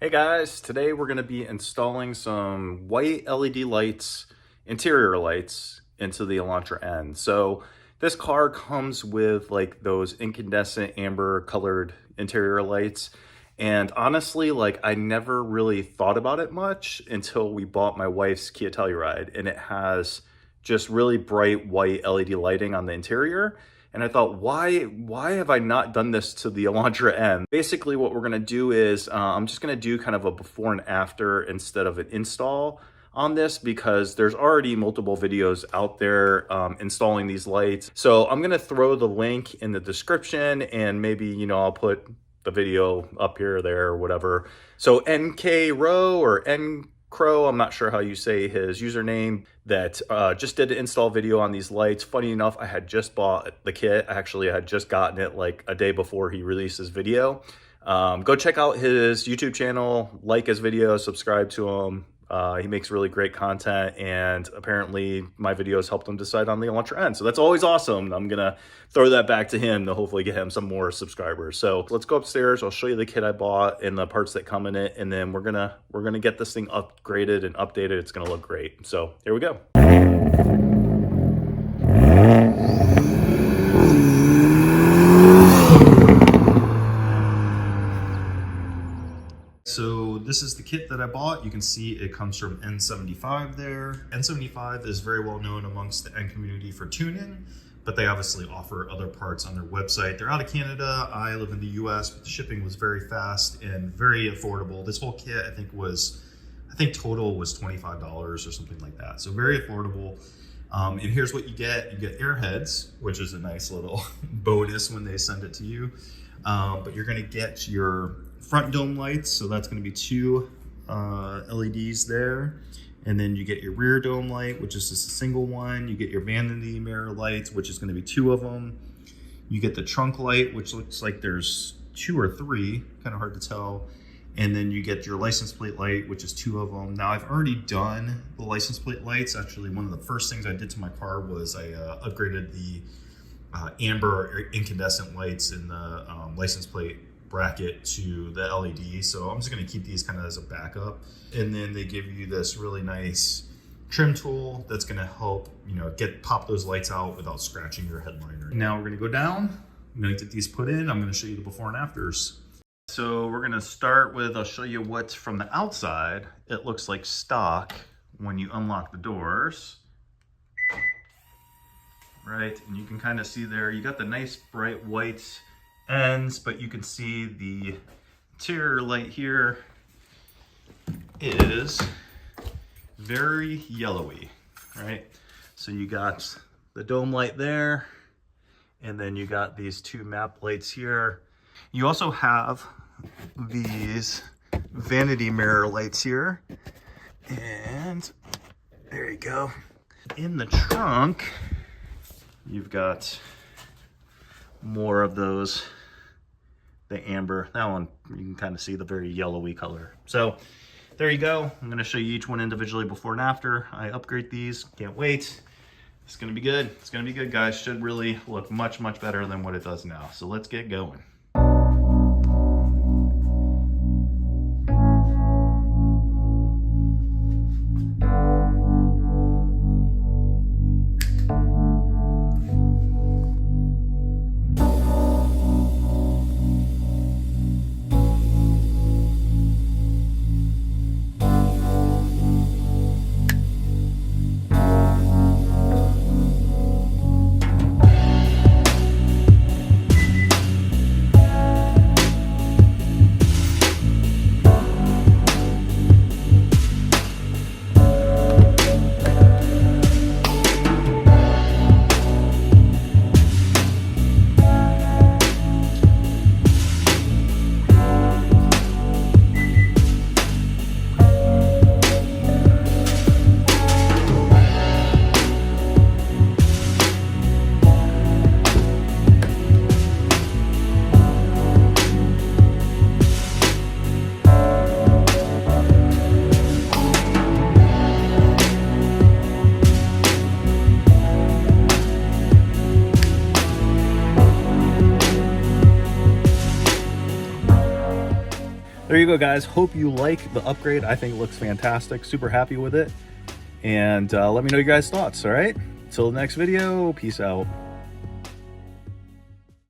Hey guys, today we're going to be installing some white LED lights, interior lights, into the Elantra N. So this car comes with like those incandescent amber colored interior lights. And honestly, like I never really thought about it much until we bought my wife's Kia Telluride, and it has just really bright white LED lighting on the interior. And I thought, why have I not done this to the Elantra N? Basically, what we're gonna do is I'm just gonna do kind of a before and after instead of an install on this, because there's already multiple videos out there installing these lights. So I'm gonna throw the link in the description, and maybe, you know, I'll put the video up here or there or whatever. So NK Row or N Crow, I'm not sure how you say his username, that just did an install video on these lights. Funny enough, I had just bought the kit. Actually, I had just gotten it like a day before he released his video. Go check out his YouTube channel, like his video, subscribe to him. He makes really great content, and apparently my videos helped him decide on the Elantra N. So that's always awesome. I'm gonna throw that back to him to hopefully get him some more subscribers. So let's go upstairs. I'll show you the kit I bought and the parts that come in it, and then we're gonna get this thing upgraded and updated. It's gonna look great. So here we go. So this is the kit that I bought. You can see it comes from N75 there. N75 is very well known amongst the N community for tuning, but they obviously offer other parts on their website. They're out of Canada. I live in the US, but the shipping was very fast and very affordable. This whole kit, I think total was $25 or something like that. So very affordable. And here's what you get. You get airheads, which is a nice little bonus when they send it to you. But you're gonna get your front dome lights, so that's going to be two LEDs there, and then you get your rear dome light, which is just a single one. You get your vanity mirror lights, which is going to be two of them. You get the trunk light, which looks like there's two or three, kind of hard to tell. And then you get your license plate light, which is two of them. Now I've already done the license plate lights. Actually, one of the first things I did to my car was I upgraded the amber or incandescent lights in the license plate bracket to the LED. So I'm just going to keep these kind of as a backup. And then they give you this really nice trim tool that's going to help, you know, pop those lights out without scratching your headliner. Now we're going to go down. I'm going to get these put in. I'm going to show you the before and afters. So we're going to start with, I'll show you what's from the outside. It looks like stock when you unlock the doors. Right, and you can kind of see there, you got the nice bright white ends, but you can see the interior light here is very yellowy, right? So you got the dome light there, and then you got these two map lights here. You also have these vanity mirror lights here, and there you go. In the trunk, you've got more of those, the amber. That one, you can kind of see the very yellowy color. So there you go. I'm going to show you each one individually before and after I upgrade these. Can't wait. It's going to be good. It's going to be good, guys. Should really look much, much better than what it does now. So let's get going. you go, guys. Hope you like the upgrade. I think it looks fantastic. Super happy with it. And let me know your guys' thoughts, all right? Till the next video, peace out.